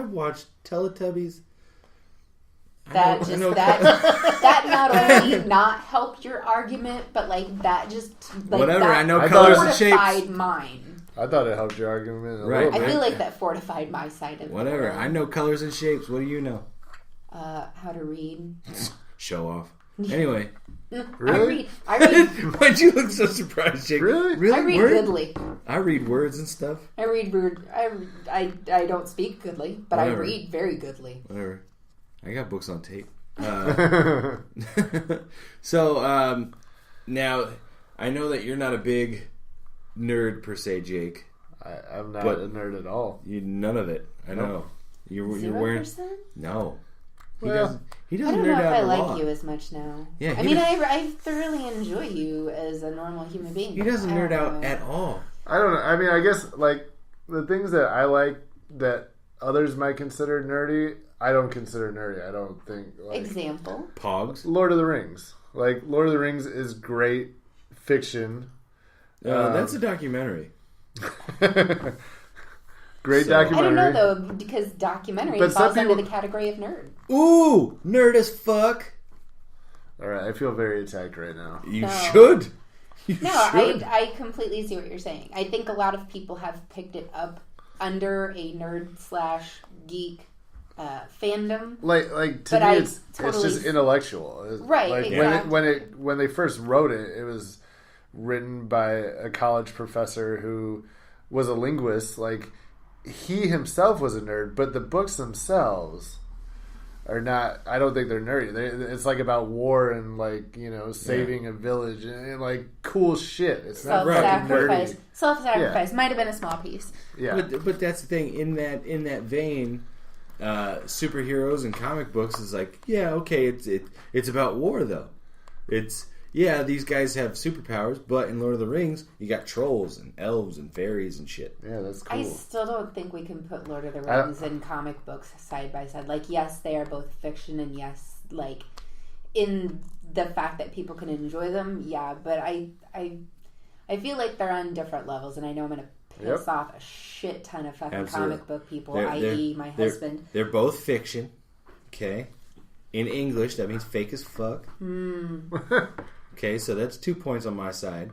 I watched Teletubbies. That that not only not helped your argument, but that just whatever. That I know colors and shapes. Fortified mine. I thought it helped your argument. Right. I feel like that fortified my side of it. Whatever. I know colors and shapes. What do you know? How to read. Show off. Anyway. Really? I read. Why'd you look so surprised, Jake? Really? I read goodly. I read words and stuff. I read word. I don't speak goodly, but Whatever. I read very goodly. Whatever. I got books on tape. So, now, I know that you're not a big nerd per se, Jake. I'm not a nerd at all. None of it. I know. You're wearing... 0%? No. He Well, doesn't I don't nerd know if out I a like lot. you as much now. Yeah, I mean, I thoroughly enjoy you as a normal human being. He doesn't nerd out at all. I don't know. I mean, I guess, the things that I like that others might consider nerdy, I don't consider nerdy. I don't think. Example? Pogs? Lord of the Rings. Lord of the Rings is great fiction. That's a documentary. Great documentary. I don't know, though, because documentary falls under the category of nerd. Ooh! Nerd as fuck! Alright, I feel very attacked right now. You should! I completely see what you're saying. I think a lot of people have picked it up under a nerd/geek fandom. To me, it's just intellectual. Right, exactly. When they first wrote it, it was written by a college professor who was a linguist. He himself was a nerd, but the books themselves are not. I don't think they're nerdy. It's about war and saving a village and cool shit. It's not self-sacrifice. nerdy. Self-sacrifice might have been a small piece. Yeah, but that's the thing. In that vein, superheroes and comic books is it's about war though. These guys have superpowers, but in Lord of the Rings, you got trolls and elves and fairies and shit. Yeah, that's cool. I still don't think we can put Lord of the Rings and comic books side by side. Yes, they are both fiction, and yes, in the fact that people can enjoy them, yeah, but I feel like they're on different levels, and I know I'm going to piss off a shit ton of fucking comic book people, i.e. my husband. They're both fiction, okay? In English, that means fake as fuck. Okay, so that's 2 points on my side.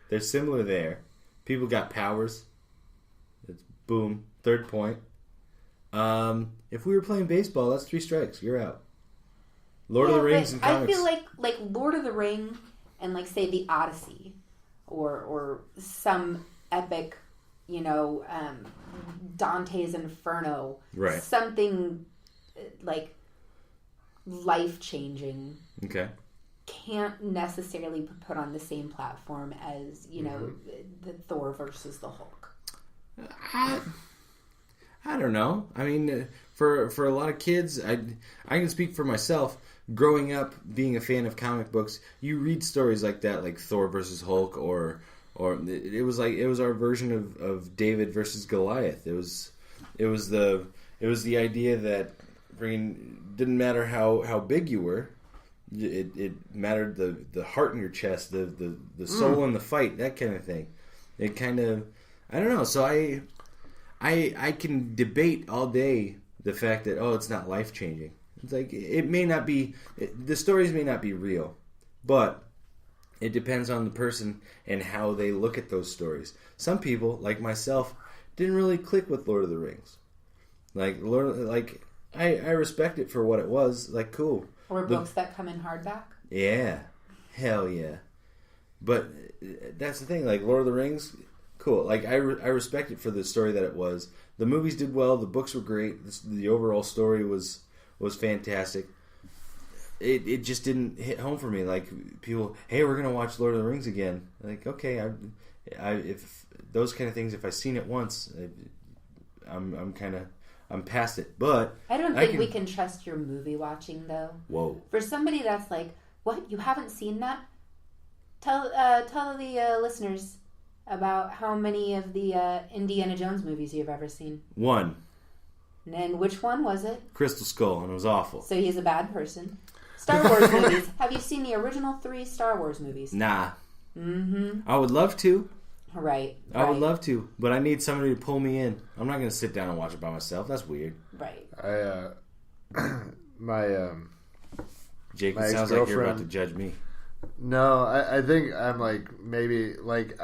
They're similar there. People got powers. That's boom. 3rd point. If we were playing baseball, that's 3 strikes. You're out. Lord of the Rings and comics. I feel like Lord of the Ring and say the Odyssey or some epic, Dante's Inferno. Right. Something life-changing. Okay. Can't necessarily be put on the same platform as the Thor versus the Hulk. I don't know. I mean, for a lot of kids, I can speak for myself. Growing up, being a fan of comic books, you read stories like that, like Thor versus Hulk, or it was our version of David versus Goliath. It was the idea that didn't matter how big you were. It mattered the heart in your chest, the soul in the fight, that kind of thing. It kind of, I don't know. So I can debate all day the fact that it's not life changing. It's it may not be, the stories may not be real, but it depends on the person and how they look at those stories. Some people, like myself, didn't really click with Lord of the Rings. I respect it for what it was. Cool. Or books that come in hardback? Yeah. Hell yeah. But that's the thing. Lord of the Rings, cool. I respect it for the story that it was. The movies did well. The books were great. The overall story was fantastic. It just didn't hit home for me. People, hey, we're going to watch Lord of the Rings again. Okay, if those kind of things, if I've seen it once, I'm past it, but I don't think we can trust your movie watching, though. Whoa! For somebody that's what, you haven't seen that? Tell the listeners about how many of the Indiana Jones movies you've ever seen. 1. And which one was it? Crystal Skull, and it was awful. So he's a bad person. Star Wars movies. Have you seen the original 3 Star Wars movies? Nah. Mm-hmm. I would love to. Right. I would love to, but I need somebody to pull me in. I'm not going to sit down and watch it by myself. That's weird. Right. Jake, it sounds like you're about to judge me. No, I think I'm like, maybe, like,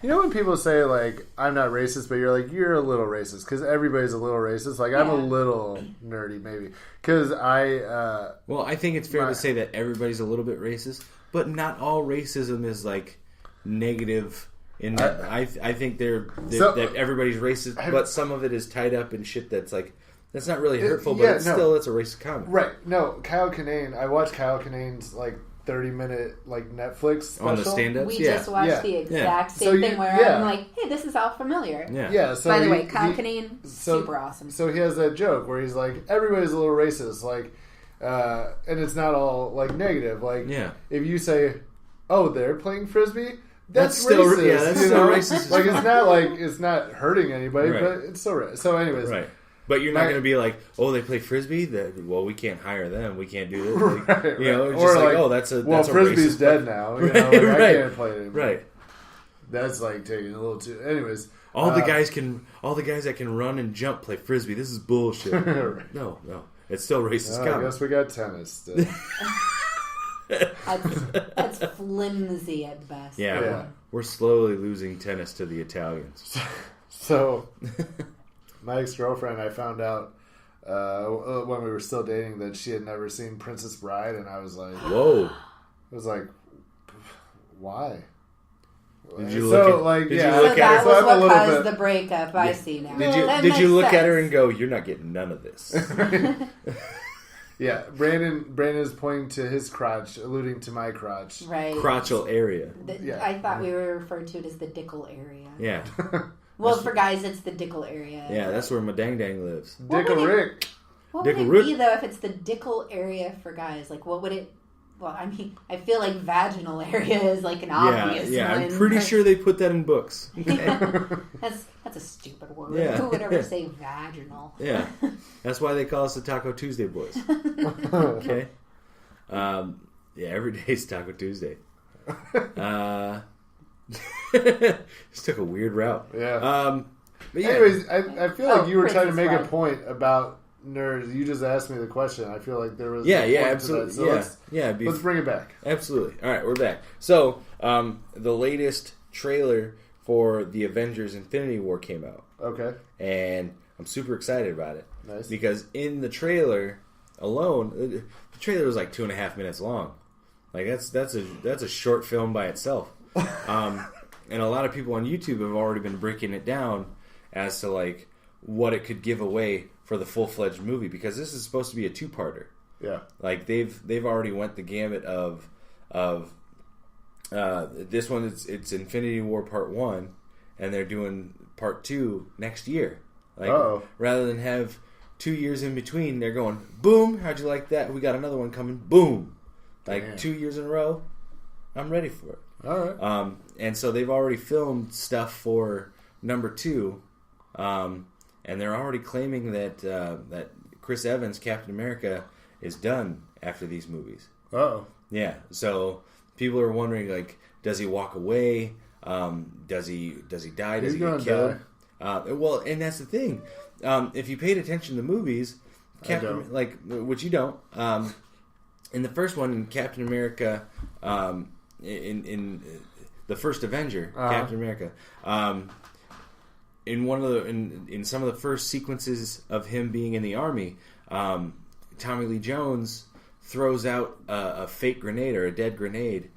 you know when people say, like, I'm not racist, but you're like, you're a little racist, because everybody's a little racist. Like, I'm a little nerdy, maybe. Because well, I think it's fair to say that everybody's a little bit racist, but not all racism is, like, negative. In that, I think that everybody's racist, but some of it is tied up in shit that's, like, that's not really hurtful, but it's a racist comic. Right. No, Kyle Kinane, I watched Kyle Kinane's, like, 30-minute, like, Netflix special. On the stand-ups? We just watched the exact same thing where I'm like, hey, this is all familiar. Yeah. So by the way, Kyle Kinane, super awesome. So he has that joke where he's like, everybody's a little racist, like, and it's not all, like, negative. Like, if you say, oh, they're playing Frisbee? That's still racist. Yeah, that's still racist. Like, it's not like, it's not hurting anybody, but it's still racist. So anyways. Right. But you're not going to be like, oh, they play Frisbee? Well, we can't hire them. We can't do this. Like, you know, it's just like, oh, that's a Frisbee's dead now. You know, like, I can't play it anymore. Right. That's like taking a little too. Anyways, all the guys that can run and jump play Frisbee. This is bullshit. Right. No, it's still racist. I guess we got tennis. That's flimsy at best. Yeah. We're slowly losing tennis to the Italians. So. My ex-girlfriend, I found out when we were still dating that she had never seen Princess Bride, and I was like, "Whoa!" I was like, "Why?" Did you look at her? That was what caused the breakup. I see now. Did you look at her and go, "You're not getting none of this"? Yeah, Brandon is pointing to his crotch, alluding to my crotch. Right, crotchal area. I thought we were referred to it as the dickle area. Yeah. Well, for guys, it's the dickle area. Yeah, that's where my dang lives. Dickle Rick. What would it be, though, if it's the dickle area for guys? Like, what would it... Well, I mean, I feel like vaginal area is, like, an obvious one. Yeah, I'm pretty sure they put that in books. That's a stupid word. Yeah. Who would ever say vaginal? Yeah. That's why they call us the Taco Tuesday boys. Okay? Every day's Taco Tuesday. Just took a weird route. Yeah. But anyways, I feel like you were trying to make a point about nerds. You just asked me the question. I feel like there was absolutely. So let's bring it back. Absolutely. All right, we're back. So the latest trailer for the Avengers Infinity War came out. Okay. And I'm super excited about it. Nice. Because in the trailer alone, the trailer was like 2.5 minutes long. Like that's a short film by itself. And a lot of people on YouTube have already been breaking it down as to like what it could give away for the full-fledged movie, because this is supposed to be a two-parter. Yeah, like they've already went the gamut of this one. It's Infinity War Part 1, and they're doing Part 2 next year. Like rather than have 2 years in between, they're going boom. How'd you like that? We got another one coming. Boom, like 2 years in a row. I'm ready for it. All right. And so they've already filmed stuff for number 2, and they're already claiming that Chris Evans, Captain America, is done after these movies. Oh. Yeah. So people are wondering, like, does he walk away? Does he die? Does he get killed? Well, and that's the thing. If you paid attention to the movies, which you don't, in the first one, Captain America. In the first Avenger, Captain America, in one of the in some of the first sequences of him being in the army, Tommy Lee Jones throws out a fake grenade or a dead grenade,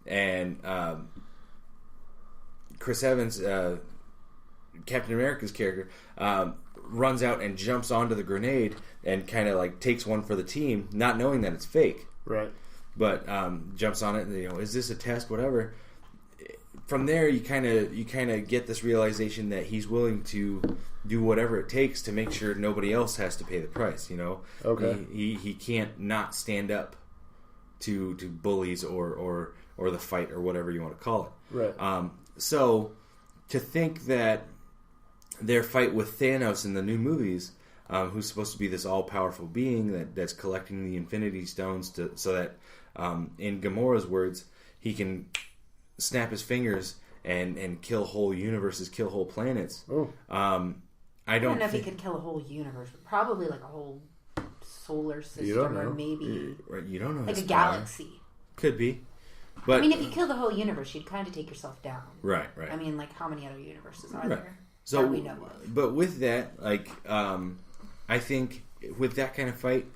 and Chris Evans, Captain America's character, runs out and jumps onto the grenade and kind of like takes one for the team, not knowing that it's fake. Right. But jumps on it and, is this a test? Whatever. From there, you kind of get this realization that he's willing to do whatever it takes to make sure nobody else has to pay the price. Okay. He can't not stand up to bullies or the fight or whatever you want to call it. Right. So to think that their fight with Thanos in the new movies, who's supposed to be this all-powerful being that's collecting the Infinity Stones so that, in Gamora's words, he can snap his fingers and kill whole universes, kill whole planets. Oh. I don't know if he could kill a whole universe. Probably like a whole solar system, You don't know. or maybe You don't know. like a his power. galaxy. Could be. But I mean, if you kill the whole universe, you'd kind of take yourself down. Right. I mean, like, how many other universes are Right. there So, that we know of? but with that, like, I think with that kind of fight,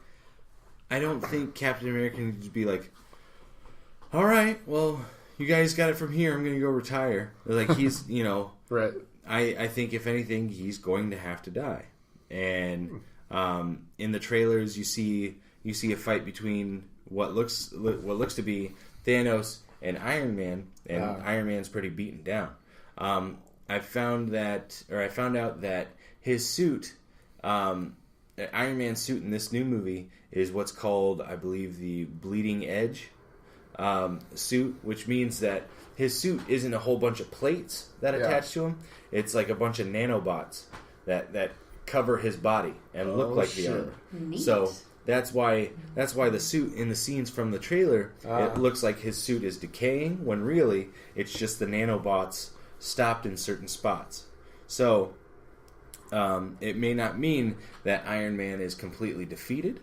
I don't think Captain America can just be like, all right, well, you guys got it from here. I'm going to go retire. Like, he's, Right. I think if anything, he's going to have to die. And in the trailers, you see a fight between what looks to be Thanos and Iron Man, and Iron Man's pretty beaten down. I found out that his suit, Iron Man's suit in this new movie, is what's called, I believe, the Bleeding Edge suit, which means that his suit isn't a whole bunch of plates that attach to him. It's like a bunch of nanobots that cover his body and look like the armor. Neat. So that's why the suit in the scenes from the trailer, it looks like his suit is decaying when really it's just the nanobots stopped in certain spots. So it may not mean that Iron Man is completely defeated.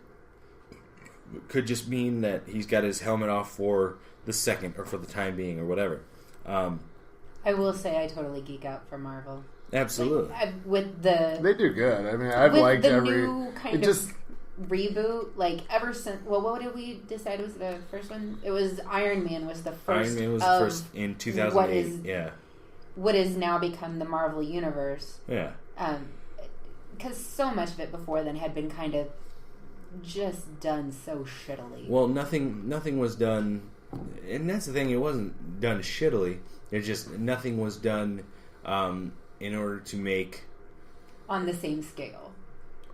It could just mean that he's got his helmet off for the second or for the time being or whatever. I will say I totally geek out for Marvel. Absolutely. With the They do good. I mean, I've liked the every new kind of reboot. Like ever since, what did we decide was the first one? It was Iron Man was the first. Iron Man was the first in 2008. What has now become the Marvel Universe. Yeah. Because so much of it before then had been kind of just done so shittily. Well, nothing was done, and that's the thing. It wasn't done shittily. It's just nothing was done in order to make on the same scale.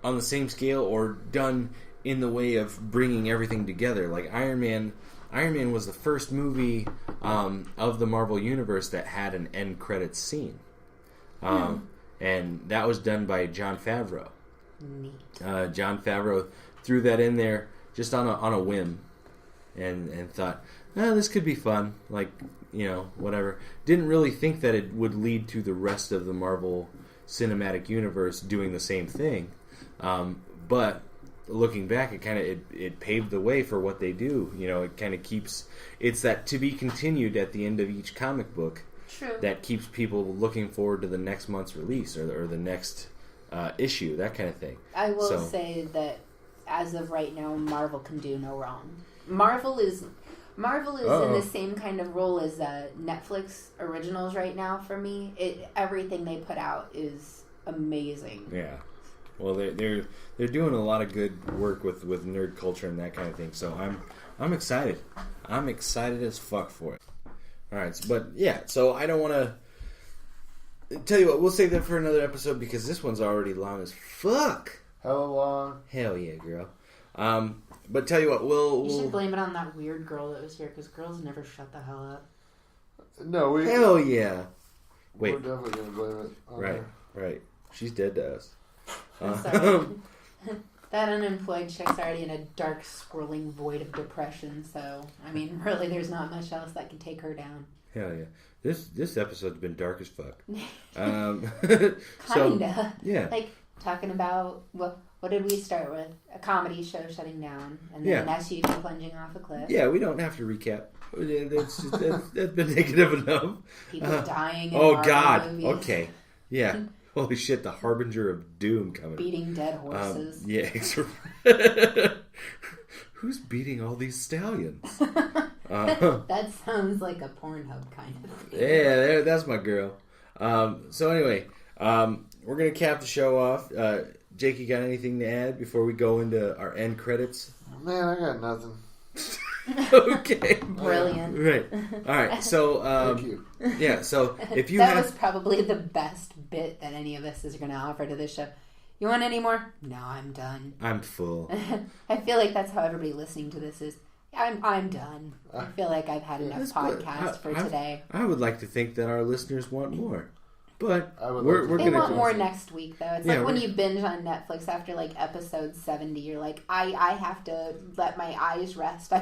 On the same scale, or done in the way of bringing everything together. Like Iron Man was the first movie of the Marvel Universe that had an end credits scene, and that was done by Jon Favreau. Neat. Jon Favreau threw that in there just on a whim, and thought, this could be fun. Like, whatever. Didn't really think that it would lead to the rest of the Marvel Cinematic Universe doing the same thing. But looking back, it paved the way for what they do. It kind of keeps, it's that to be continued at the end of each comic book. True. That keeps people looking forward to the next month's release or the next issue, that kind of thing. I will say that as of right now, Marvel can do no wrong. Marvel is in the same kind of role as Netflix originals right now for me. Everything they put out is amazing. Yeah. Well, they're doing a lot of good work with nerd culture and that kind of thing. So I'm excited. I'm excited as fuck for it. All right, so I don't want to tell you what. We'll save that for another episode because this one's already long as fuck. Hella long. Hell yeah, girl. But tell you what, we'll should blame it on that weird girl that was here because girls never shut the hell up. No, hell yeah. Wait, we're definitely gonna blame it on her. Right. She's dead to us. Sorry. That unemployed chick's already in a dark, swirling void of depression. So, I mean, really, there's not much else that can take her down. Hell yeah. This episode's been dark as fuck. Kinda. Yeah. Like, talking about, what did we start with? A comedy show shutting down. And then an SUV plunging off a cliff. Yeah, we don't have to recap. That's been negative enough. People dying in oh, God. movies. Okay. Yeah. Holy shit, the harbinger of doom coming. Beating dead horses. Yeah. Who's beating all these stallions? That sounds like a Pornhub kind of thing. Yeah, that's my girl. So anyway, we're going to cap the show off. Jake, you got anything to add before we go into our end credits? Man, I got nothing. Okay. Brilliant. Right. All right. So, thank you. Yeah. So if you that was probably the best bit that any of us is going to offer to this show. You want any more? No, I'm done. I'm full. I feel like that's how everybody listening to this is. I'm done. I feel like I've had enough podcast for today. I would like to think that our listeners want more. But we're they gonna want more next week, though. It's like when you binge on Netflix after like episode 70, you're like, I have to let my eyes rest.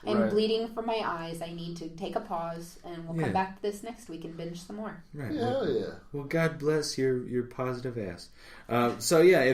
I'm bleeding from my eyes. I need to take a pause, and we'll come back to this next week and binge some more. Right. Hell yeah. Well, God bless your positive ass. So yeah.